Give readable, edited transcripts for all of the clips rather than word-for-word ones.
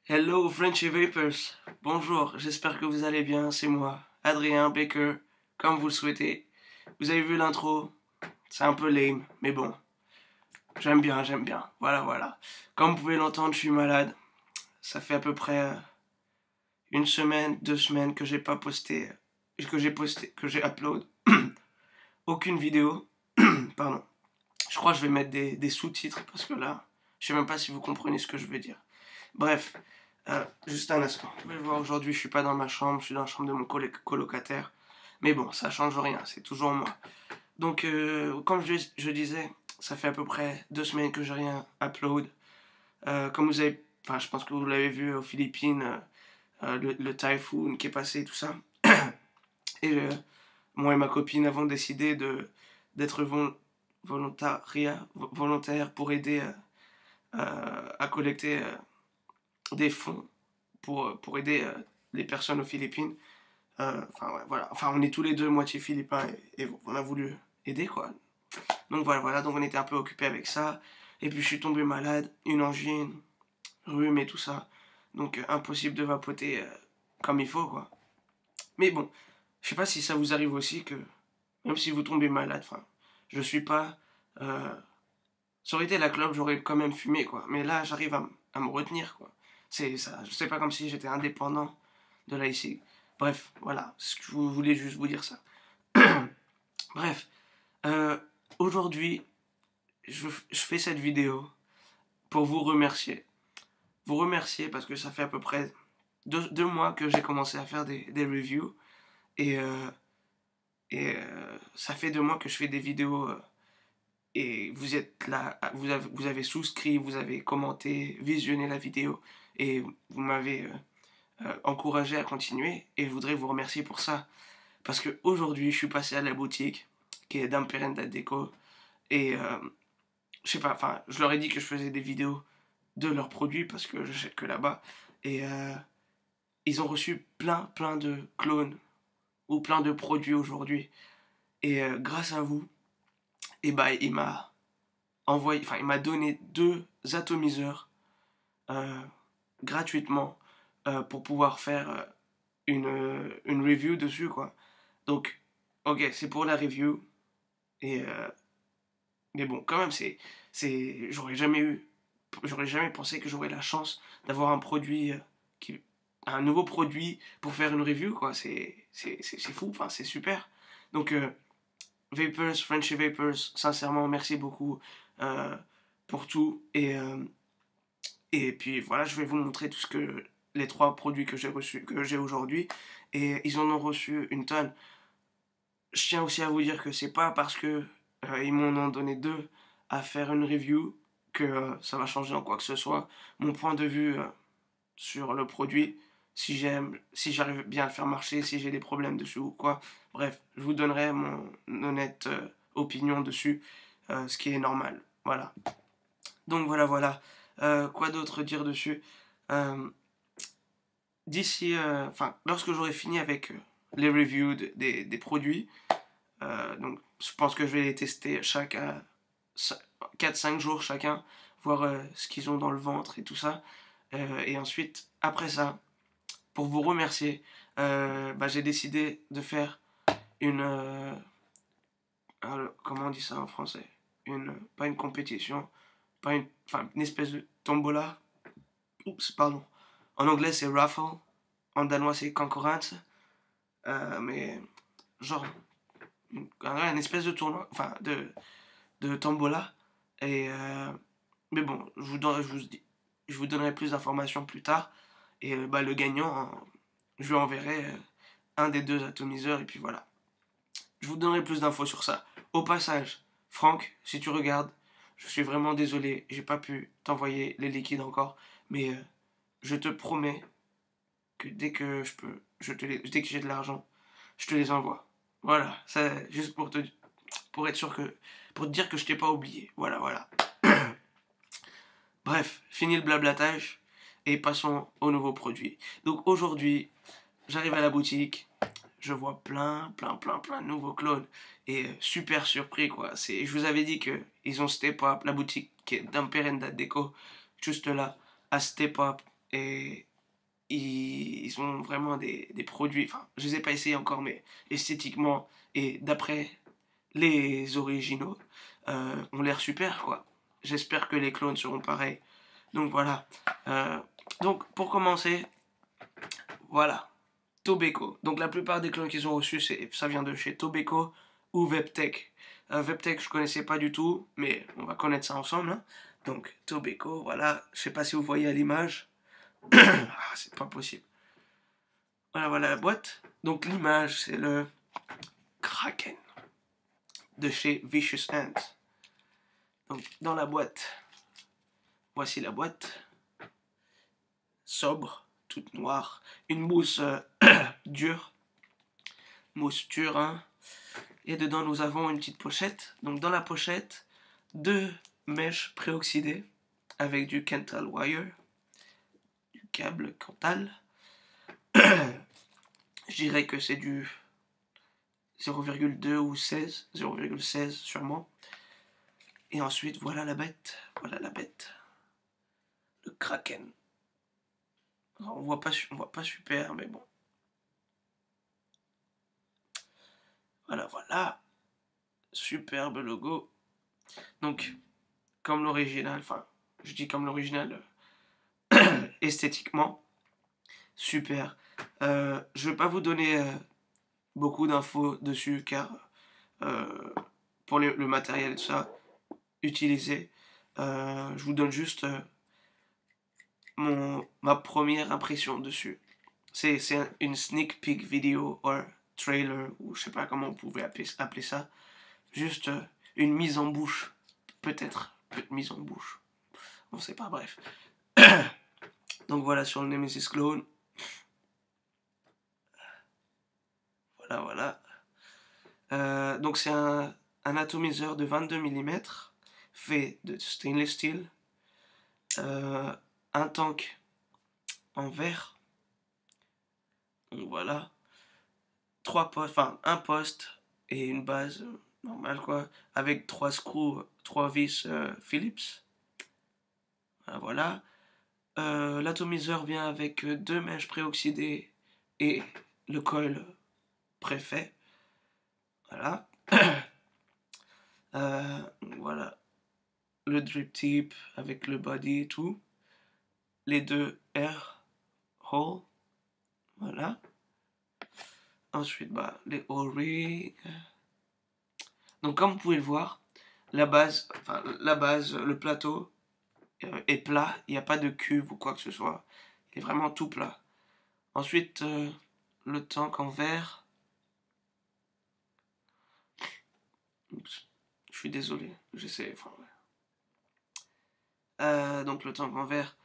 Hello Frenchy Vapors, bonjour, j'espère que vous allez bien, c'est moi, Adrien Baker, comme vous le souhaitez. Vous avez vu l'intro, c'est un peu lame, mais bon, j'aime bien, voilà. Comme vous pouvez l'entendre, je suis malade, ça fait à peu près une semaine, 2 semaines que j'ai pas posté, que j'ai upload aucune vidéo, pardon. Je crois que je vais mettre des sous-titres parce que là, je sais même pas si vous comprenez ce que je veux dire. Bref, juste un instant. Vous pouvez voir, aujourd'hui, je suis pas dans ma chambre, je suis dans la chambre de mon colocataire. Mais bon, ça change rien, c'est toujours moi. Donc, comme je disais, ça fait à peu près 2 semaines que j'ai rien upload. Comme vous avez, enfin, je pense que vous l'avez vu aux Philippines, le typhoon qui est passé, tout ça. Et moi et ma copine avons décidé d'être volontaires pour aider à collecter des fonds pour aider les personnes aux Philippines. Enfin, ouais, voilà. Enfin, on est tous les deux moitié philippins et on a voulu aider, quoi. Donc voilà. Donc on était un peu occupés avec ça. Et puis je suis tombé malade, une angine, rhume et tout ça. Donc impossible de vapoter comme il faut, quoi. Mais bon, je sais pas si ça vous arrive aussi que, même si vous tombez malade, enfin, je suis pas. Euh, Ça aurait été la clope, j'aurais quand même fumé, quoi. Mais là, j'arrive à me retenir, quoi. C'est ça, je sais pas, comme si j'étais indépendant de là ici. Bref, voilà, je voulais juste vous dire ça. Bref, euh, aujourd'hui, je fais cette vidéo pour vous remercier. Vous remercier parce que ça fait à peu près 2 mois que j'ai commencé à faire des reviews. Et, ça fait 2 mois que je fais des vidéos. Et vous êtes là, vous avez souscrit, vous avez commenté, visionné la vidéo. Et vous m'avez encouragé à continuer. Et je voudrais vous remercier pour ça. Parce que aujourd'hui, je suis passé à la boutique qui est d'Amperenda Déco. Et je sais pas, enfin, je leur ai dit que je faisais des vidéos de leurs produits parce que j'achète que là-bas. Et ils ont reçu plein de clones ou plein de produits aujourd'hui. Et grâce à vous, et bah, il m'a donné 2 atomiseurs euh, gratuitement pour pouvoir faire une review dessus, quoi. Donc, ok, c'est pour la review. Et mais bon, quand même, j'aurais jamais pensé que j'aurais la chance d'avoir un nouveau produit pour faire une review, quoi. C'est fou, enfin, c'est super. Donc, Vapors, Frenchy Vapors, sincèrement, merci beaucoup euh, pour tout. Et puis voilà, je vais vous montrer les 3 produits que j'ai reçus, que j'ai aujourd'hui. Et ils en ont reçu une tonne. Je tiens aussi à vous dire que c'est pas parce que ils m'en ont donné 2 à faire une review que ça va changer en quoi que ce soit mon point de vue sur le produit, si j'arrive bien à le faire marcher, si j'ai des problèmes dessus ou quoi. Bref, je vous donnerai mon honnête opinion dessus, ce qui est normal. Voilà. Donc voilà. Quoi d'autre dire dessus? Euh, D'ici, enfin, lorsque j'aurai fini avec les reviews des produits, donc je pense que je vais les tester 4-5 jours chacun, voir ce qu'ils ont dans le ventre et tout ça. Et ensuite, après ça, pour vous remercier, bah, j'ai décidé de faire une... comment on dit ça en français? Pas une compétition, enfin, une espèce de tombola. Oups, pardon. En anglais, c'est raffle. En danois, c'est concurrence. Mais genre, une espèce de tournoi, enfin, de tombola. Et, mais bon, je vous donnerai plus d'informations plus tard. Et bah, le gagnant, hein, je lui enverrai un des 2 atomiseurs. Et puis voilà. Je vous donnerai plus d'infos sur ça. Au passage, Franck, si tu regardes, je suis vraiment désolé, j'ai pas pu t'envoyer les liquides encore. Mais je te promets que dès que je peux, dès que j'ai de l'argent, je te les envoie. Voilà, ça, juste pour être sûr pour te dire que je t'ai pas oublié. Voilà. Bref, fini le blablatage et passons au nouveau produit. Donc aujourd'hui, j'arrive à la boutique, je vois plein de nouveaux clones et super surpris, quoi. Je vous avais dit que ils ont step up, la boutique qui est d'Amperenda Déco, juste là, à step up et ils ont vraiment des produits, enfin, je les ai pas essayés encore, mais esthétiquement et d'après les originaux, ont l'air super, quoi. J'espère que les clones seront pareils. Donc voilà. Donc pour commencer, voilà. Tobeco. Donc la plupart des clones qu'ils ont reçus, ça vient de chez Tobeco ou Webtech. Webtech, je connaissais pas du tout, mais on va connaître ça ensemble. Hein. Donc Tobeco, voilà. Je sais pas si vous voyez à l'image. Ah, c'est pas possible. Voilà, voilà la boîte. Donc l'image, c'est le Kraken de chez Vicious Ant. Donc dans la boîte, voici la boîte. Sobre, toute noire. Une mousse dure. Mousse dure, hein. Et dedans, nous avons une petite pochette. Donc dans la pochette, 2 mèches préoxydées avec du Kental wire, du câble Kental. Je dirais que c'est du 0,2 ou 16, 0,16 sûrement. Et ensuite, voilà la bête. Voilà la bête. Le Kraken. Alors, on voit pas super, mais bon. Voilà, voilà. Superbe logo. Donc, comme l'original, enfin, je dis comme l'original, esthétiquement, super. Je vais pas vous donner beaucoup d'infos dessus, car pour le matériel et tout ça, utilisé, je vous donne juste ma première impression dessus. C'est une sneak peek vidéo, ou trailer, ou je sais pas comment vous pouvez appeler ça. Juste une mise en bouche. Peut-être mise en bouche. On sait pas, bref. Donc voilà sur le Nemesis Clone. Voilà, voilà. Donc c'est un atomiseur de 22 mm fait de stainless steel. Un tank en verre. Donc voilà. 3 postes, enfin un poste et une base normale quoi. Avec 3 screws, 3 vis Phillips. Voilà. L'atomiseur vient avec 2 mèches préoxydées et le coil préfet. Voilà. Voilà. Le drip tip avec le body et tout. Les 2 air hole. Voilà. Ensuite, bah, les O-rings. Donc, comme vous pouvez le voir, la base, le plateau est plat. Il n'y a pas de cuve ou quoi que ce soit. Il est vraiment tout plat. Ensuite, le tank en verre. Oups, je suis désolé. J'essaie. Enfin, ouais. Donc, le tank en verre.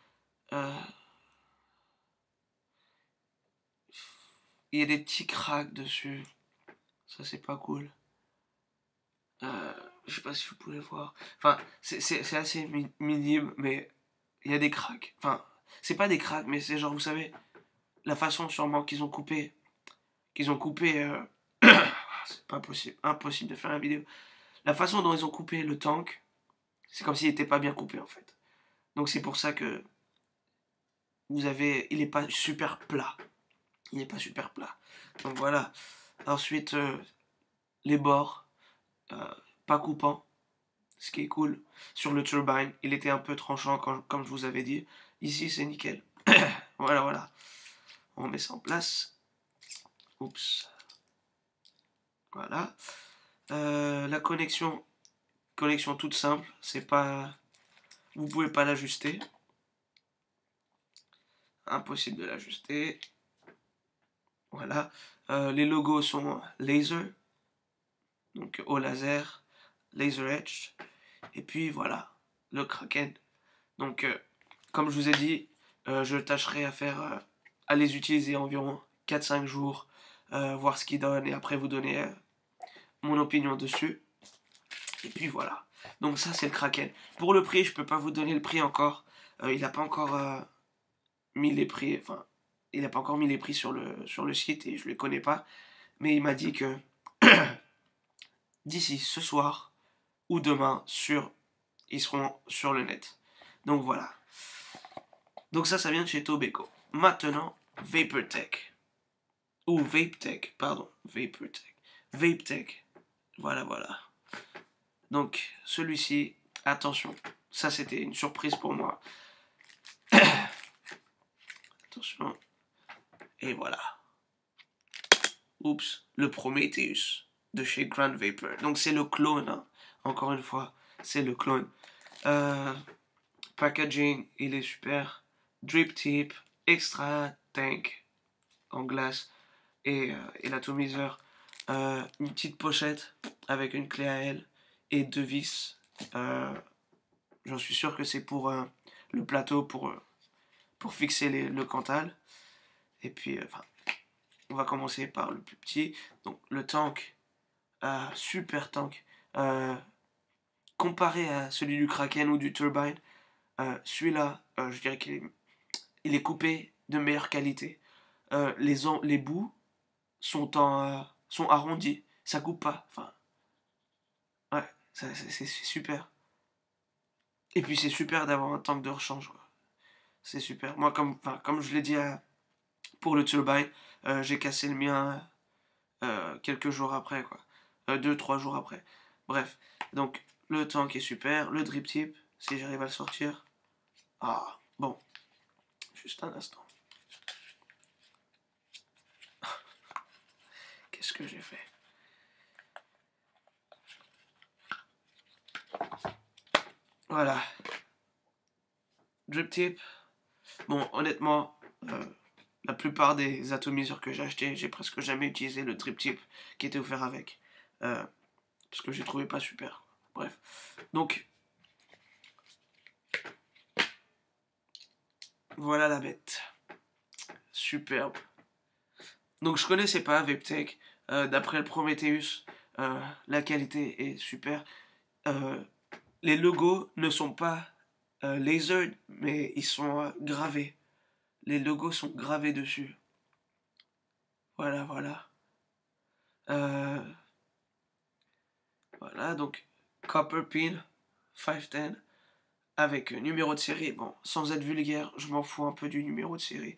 Il y a des petits cracks dessus. Ça, c'est pas cool. Je sais pas si vous pouvez voir. Enfin, c'est assez minime, mais il y a des cracks. Enfin, c'est pas des cracks, mais c'est genre, vous savez, la façon sûrement qu'ils ont coupé. C'est pas possible, impossible de faire la vidéo. La façon dont ils ont coupé le tank, c'est comme s'il était pas bien coupé en fait. Donc c'est pour ça que il est pas super plat. Il est pas super plat. Donc voilà. Ensuite, les bords, pas coupants. Ce qui est cool. Sur le turbine, il était un peu tranchant comme je vous avais dit. Ici, c'est nickel. Voilà, voilà. On met ça en place. Oups. Voilà. La connexion toute simple. C'est pas... Vous pouvez pas l'ajuster. Impossible de l'ajuster. Voilà. Les logos sont laser. Donc au laser. Laser edge. Et puis voilà. Le Kraken. Donc comme je vous ai dit, je tâcherai à les utiliser environ 4-5 jours, voir ce qu'ils donnent et après vous donner mon opinion dessus. Et puis voilà. Donc ça c'est le Kraken. Pour le prix, je peux pas vous donner le prix encore. Il n'a pas encore mis les prix. Enfin, il n'a pas encore mis les prix sur le site et je les connais pas. Mais il m'a dit que d'ici ce soir ou demain ils seront sur le net. Donc voilà. Donc ça vient de chez Tobacco. Maintenant, VaporTech. Ou VapeTech, pardon. VaporTech. VapeTech. Voilà, voilà. Donc, celui-ci, attention. Ça, c'était une surprise pour moi. Attention. Et voilà. Oups, le Prometheus de chez Grand Vapor. Donc c'est le clone, hein. Encore une fois, c'est le clone. Packaging, il est super. Drip tip, extra tank en glace et l'atomiseur. Une petite pochette avec une clé à elle et deux vis. J'en suis sûr que c'est pour le plateau, pour fixer le Cantal. Et puis, on va commencer par le plus petit. Donc le tank, super tank. Comparé à celui du Kraken ou du Turbine, celui-là, je dirais qu'il est coupé de meilleure qualité. Les bouts sont arrondis. Ça coupe pas. Enfin, ouais, c'est super. Et puis c'est super d'avoir un tank de rechange. C'est super. Moi, comme je l'ai dit pour le Turbine, j'ai cassé le mien quelques jours après, quoi. 2-3 jours après. Bref, donc le tank est super. Le drip tip, si j'arrive à le sortir. Ah, bon. Juste un instant. Qu'est-ce que j'ai fait? Voilà. Drip tip. Bon, honnêtement, la plupart des atomiseurs que j'ai achetés, j'ai presque jamais utilisé le drip tip qui était offert avec. Parce que j'ai trouvé pas super. Bref. Donc, voilà la bête. Superbe. Donc, je connaissais pas VapeTech. D'après le Prometheus, la qualité est super. Les logos ne sont pas laser, mais ils sont gravés. Les logos sont gravés dessus. Voilà, voilà. Voilà, donc Copper Pin 510 avec numéro de série. Bon, sans être vulgaire, je m'en fous un peu du numéro de série.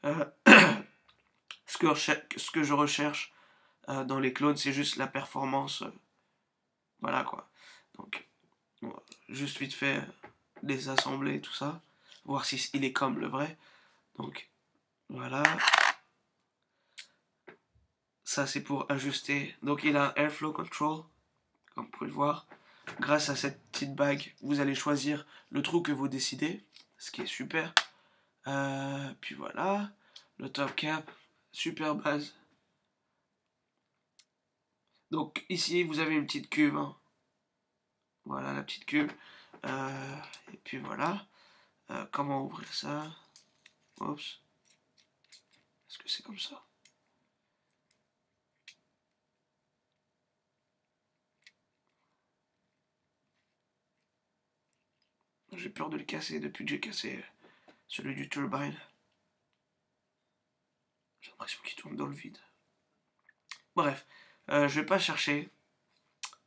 Ce que je recherche dans les clones, c'est juste la performance. Voilà quoi. Donc, bon, juste vite fait les assembler, tout ça. Voir si il est comme le vrai. Donc, voilà. Ça, c'est pour ajuster. Donc, il a un Airflow Control, comme vous pouvez le voir. Grâce à cette petite bague, vous allez choisir le trou que vous décidez, ce qui est super. Puis voilà, le top cap, super base. Donc ici, vous avez une petite cuve. Hein. Voilà la petite cuve. Et puis voilà. Comment ouvrir ça? Oups. Est-ce que c'est comme ça? J'ai peur de le casser depuis que j'ai cassé celui du turbine. J'ai l'impression qu'il tourne dans le vide. Bref, je vais pas chercher.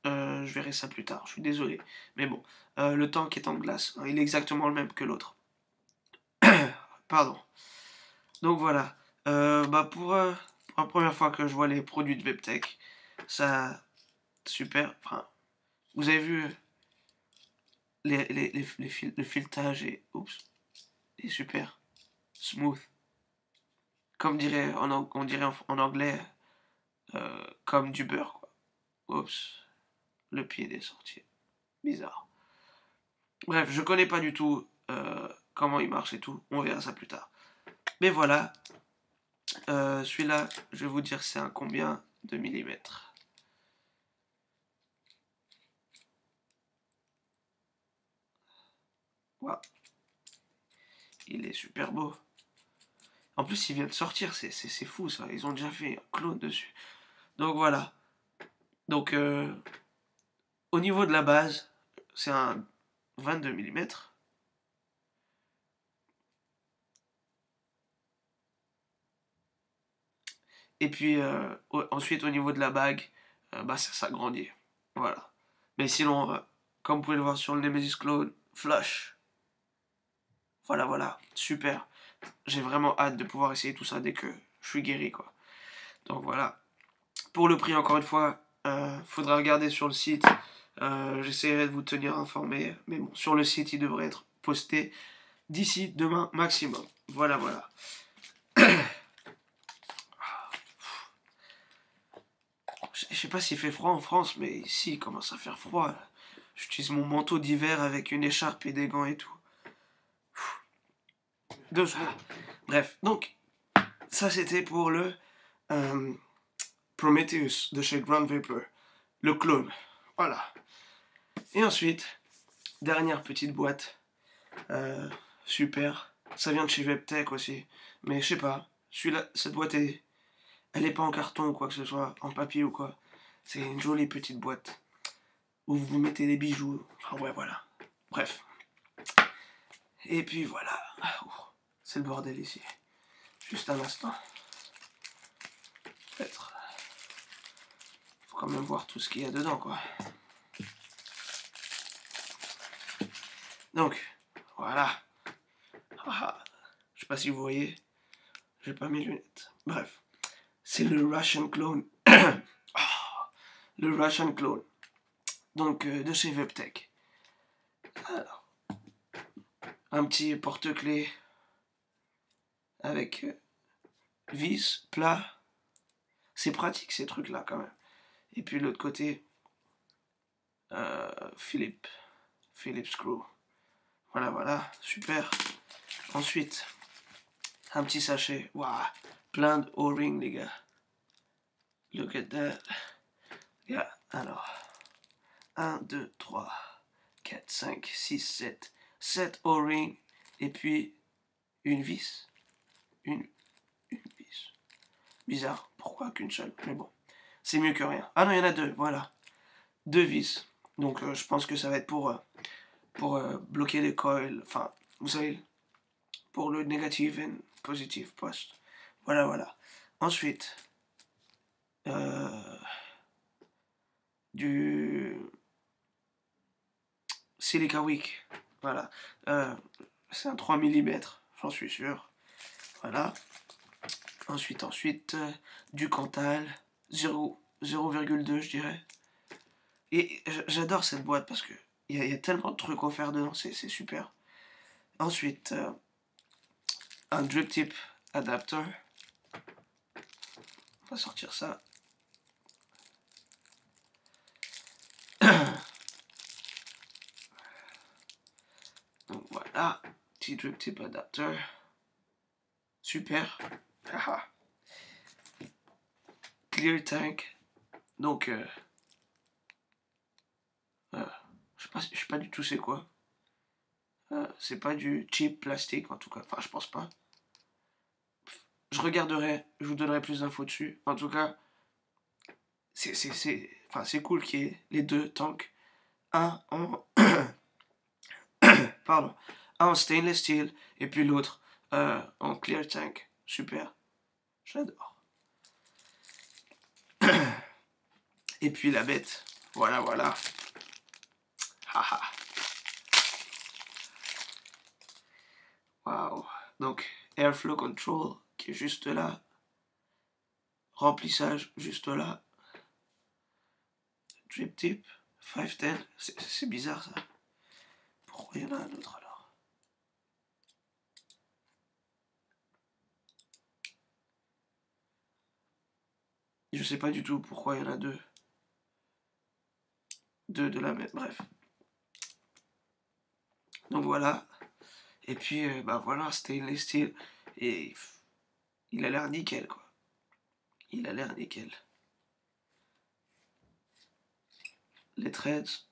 Je verrai ça plus tard, je suis désolé. Mais bon, le tank est en glace. Il est exactement le même que l'autre. Pardon. Donc voilà. Pour la première fois que je vois les produits de VapeTech, ça. Super. Enfin, vous avez vu le filetage et. Oups. est super. Smooth. Comme on dirait en anglais, comme du beurre, quoi. Oups. Le pied est sorti. Bizarre. Bref, je connais pas du tout comment il marche et tout. On verra ça plus tard. Mais voilà. Celui-là, je vais vous dire c'est un combien de millimètres. Wow. Il est super beau. En plus, il vient de sortir, c'est fou ça. Ils ont déjà fait un clone dessus. Donc voilà. Donc, au niveau de la base, c'est un 22 mm. Et puis, ensuite, au niveau de la bague, ça s'agrandit. Voilà. Mais sinon, comme vous pouvez le voir sur le Nemesis Clone, flush. Voilà, voilà, super. J'ai vraiment hâte de pouvoir essayer tout ça dès que je suis guéri, quoi. Donc voilà. Pour le prix, encore une fois, faudra regarder sur le site. J'essaierai de vous tenir informé. Mais bon, sur le site, il devrait être posté d'ici demain maximum. Voilà, voilà. Je sais pas s'il fait froid en France, mais ici, il commence à faire froid. J'utilise mon manteau d'hiver avec une écharpe et des gants et tout. 2 secondes. Bref, donc, ça c'était pour le euh, Prometheus de chez Ground Vapor. Le clone. Voilà. Et ensuite, dernière petite boîte. Super. Ça vient de chez Vaptech aussi. Mais je sais pas. Celui-là, cette boîte elle est pas en carton ou quoi que ce soit, en papier ou quoi. C'est une jolie petite boîte où vous mettez des bijoux. Enfin ouais, voilà. Bref. Et puis voilà. C'est le bordel ici. Juste un instant. Peut-être. Faut quand même voir tout ce qu'il y a dedans, quoi. Donc, voilà. Je sais pas si vous voyez. J'ai pas mes lunettes. Bref. C'est le Russian Clone. Le Russian Clone. Donc, de chez Vaptech. Alors. Un petit porte-clés avec vis, plat. C'est pratique ces trucs-là quand même. Et puis l'autre côté, Philips Screw. Voilà, voilà, super. Ensuite, un petit sachet. Waouh, plein de O-ring, les gars. Look at that. Yeah, alors. 1, 2, 3, 4, 5, 6, 7. 7 O-ring. Et puis, une vis. Une vis. Bizarre. Pourquoi qu'une seule? Mais bon. C'est mieux que rien. Ah non, il y en a 2, voilà. 2 vis. Donc je pense que ça va être pour bloquer les coils. Enfin, vous savez, pour le négatif et positif post. Voilà, voilà. Ensuite, du Silica Wick. Voilà. C'est un 3 mm, j'en suis sûr. Voilà. Ensuite, du Cantal. 0,2 je dirais. Et j'adore cette boîte parce que il y a tellement de trucs à faire dedans, c'est super. Ensuite, un drip tip adapter. On va sortir ça. Donc voilà, petit drip tip adapter. Super. Clear tank. Donc, je sais pas du tout c'est quoi. C'est pas du cheap plastique en tout cas. Enfin, je pense pas. Je regarderai, je vous donnerai plus d'infos dessus. En tout cas, c'est cool qu'il y ait les deux tanks. Un en pardon, un en stainless steel et puis l'autre en clear tank. Super, j'adore. Et puis la bête, voilà, voilà. Haha. Waouh. Donc airflow control qui est juste là. Remplissage juste là. Drip tip 510. C'est bizarre ça. Pourquoi il y en a un autre alors? Je sais pas du tout pourquoi il y en a deux. Deux de la même, bref. Donc voilà. Et puis, bah voilà, stainless steel. Et il a l'air nickel, quoi. Il a l'air nickel. Les threads,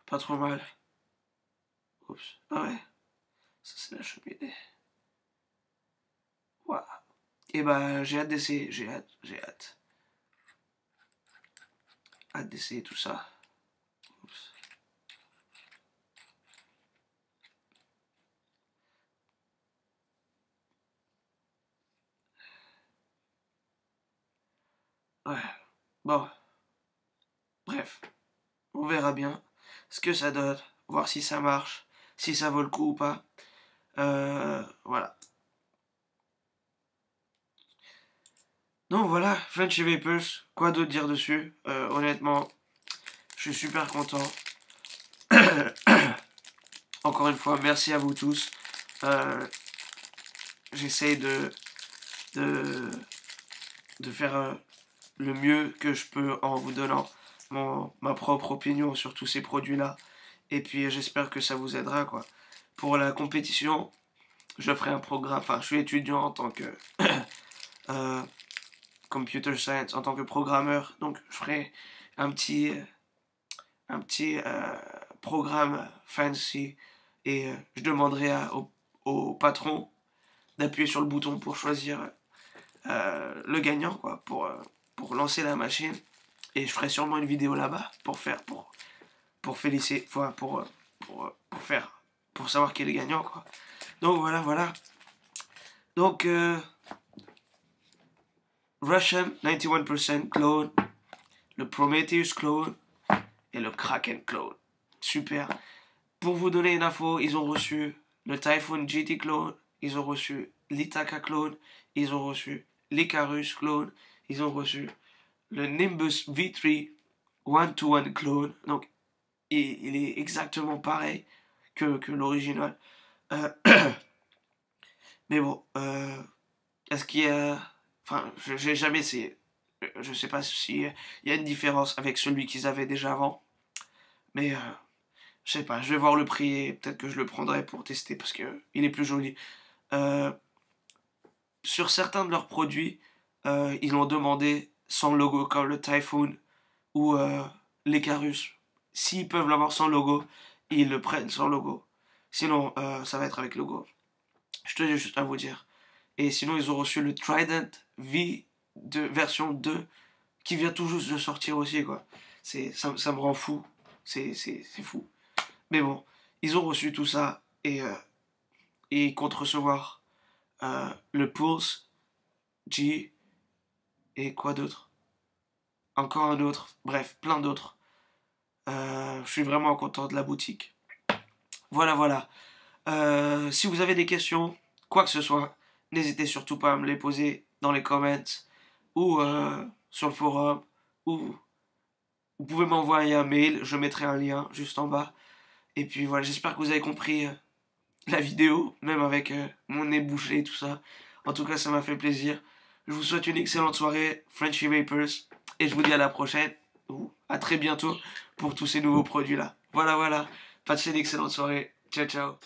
pas trop mal. Oups. Ah ouais. Ça, c'est la cheminée. Waouh. Et bah, j'ai hâte d'essayer. J'ai hâte. Hâte d'essayer tout ça. Oups. Ouais. Bon. Bref. On verra bien ce que ça donne. Voir si ça marche. si ça vaut le coup ou pas. Voilà. Donc voilà, Frenchy Vapors, quoi d'autre dire dessus? Honnêtement, je suis super content. Encore une fois, merci à vous tous. J'essaie de, de faire le mieux que je peux en vous donnant ma propre opinion sur tous ces produits-là. Et puis j'espère que ça vous aidera, quoi. Pour la compétition, je ferai un programme. Enfin, je suis étudiant en tant que computer science, en tant que programmeur. Donc, je ferai un petit programme fancy et je demanderai au patron d'appuyer sur le bouton pour choisir le gagnant, quoi, pour lancer la machine. Et je ferai sûrement une vidéo là-bas pour féliciter, enfin, pour savoir qui est le gagnant, quoi. Donc voilà. Donc Russian 91% clone, le Prometheus clone et le Kraken clone. Super. Pour vous donner une info, ils ont reçu le Typhoon GT clone, ils ont reçu l'Ithaca clone, ils ont reçu l'Icarus clone, ils ont reçu le Nimbus V3 1-to-1 clone. Donc il est exactement pareil que l'original. Mais bon, est-ce qu'il y a... Enfin, j'ai jamais essayé. Je sais pas s'il y a une différence avec celui qu'ils avaient déjà avant. Mais je sais pas, je vais voir le prix et peut-être que je le prendrai pour tester parce que il est plus joli. Sur certains de leurs produits, ils l'ont demandé sans logo, comme le Typhoon ou l'Icarus. S'ils peuvent l'avoir sans logo, ils le prennent sans logo. Sinon, ça va être avec logo. Je tenais juste à vous dire. Et sinon, ils ont reçu le Trident V de version 2 qui vient tout juste de sortir aussi, quoi. Ça me rend fou. C'est fou. Mais bon, ils ont reçu tout ça et ils comptent recevoir le Pulse G et quoi d'autre? Encore un autre. Bref, plein d'autres. Je suis vraiment content de la boutique. Voilà. Si vous avez des questions, quoi que ce soit, n'hésitez surtout pas à me les poser dans les comments ou sur le forum ou vous pouvez m'envoyer un mail, je mettrai un lien juste en bas. Et puis voilà, j'espère que vous avez compris la vidéo, même avec mon nez bouché et tout ça. En tout cas, ça m'a fait plaisir. Je vous souhaite une excellente soirée, Frenchy Vapors, et je vous dis à la prochaine, ou à très bientôt pour tous ces nouveaux produits-là. Voilà. Passez une excellente soirée. Ciao.